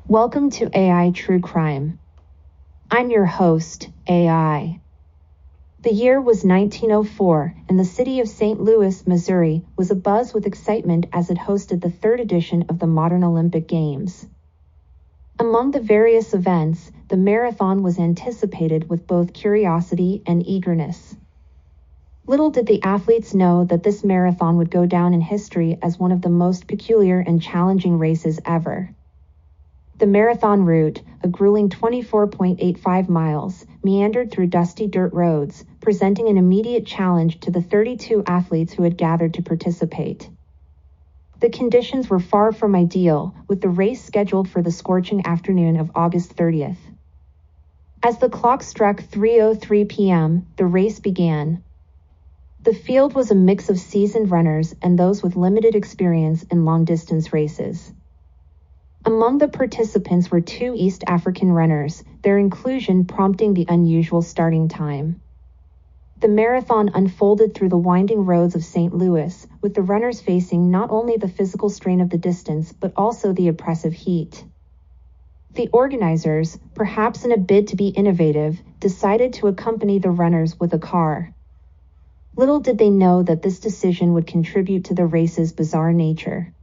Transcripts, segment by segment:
Welcome to AI True Crime. I'm your host, AI. The year was 1904, and the city of St. Louis, Missouri, was abuzz with excitement as it hosted the third edition of the modern Olympic Games. Among the various events, the marathon was anticipated with both curiosity and eagerness. Little did the athletes know that this marathon would go down in history as one of the most peculiar and challenging races ever. The marathon route, a grueling 24.85 miles, meandered through dusty dirt roads, presenting an immediate challenge to the 32 athletes who had gathered to participate. The conditions were far from ideal, with the race scheduled for the scorching afternoon of August 30th. As the clock struck 3:03 p.m., the race began. The field was a mix of seasoned runners and those with limited experience in long-distance races. Among the participants were two East African runners, their inclusion prompting the unusual starting time. The marathon unfolded through the winding roads of St. Louis, with the runners facing not only the physical strain of the distance but also the oppressive heat. The organizers, perhaps in a bid to be innovative, decided to accompany the runners with a car. Little did they know that this decision would contribute to the race's bizarre nature.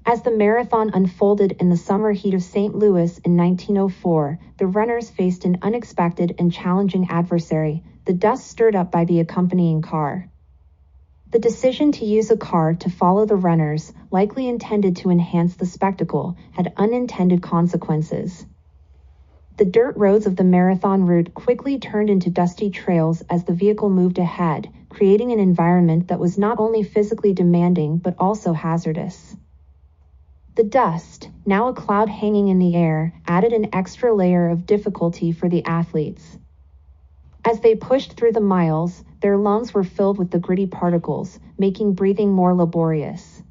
As the marathon unfolded in the summer heat of St. Louis in 1904, the runners faced an unexpected and challenging adversary, the dust stirred up by the accompanying car. The decision to use a car to follow the runners, likely intended to enhance the spectacle, had unintended consequences. The dirt roads of the marathon route quickly turned into dusty trails as the vehicle moved ahead, creating an environment that was not only physically demanding but also hazardous. The dust, now a cloud hanging in the air, added an extra layer of difficulty for the athletes. As they pushed through the miles, their lungs were filled with the gritty particles, making breathing more laborious.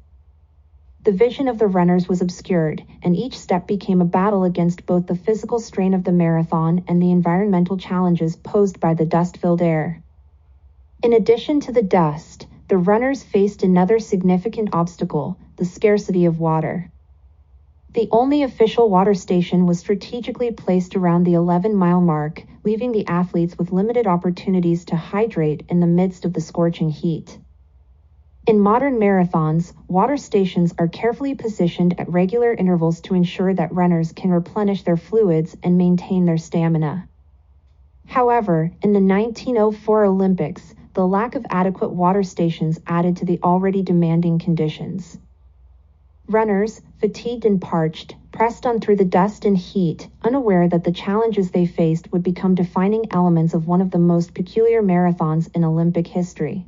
The vision of the runners was obscured, and each step became a battle against both the physical strain of the marathon and the environmental challenges posed by the dust-filled air. In addition to the dust, the runners faced another significant obstacle, the scarcity of water. The only official water station was strategically placed around the 11-mile mark, leaving the athletes with limited opportunities to hydrate in the midst of the scorching heat. In modern marathons, water stations are carefully positioned at regular intervals to ensure that runners can replenish their fluids and maintain their stamina. However, in the 1904 Olympics, the lack of adequate water stations added to the already demanding conditions. Runners, fatigued and parched, pressed on through the dust and heat, unaware that the challenges they faced would become defining elements of one of the most peculiar marathons in Olympic history.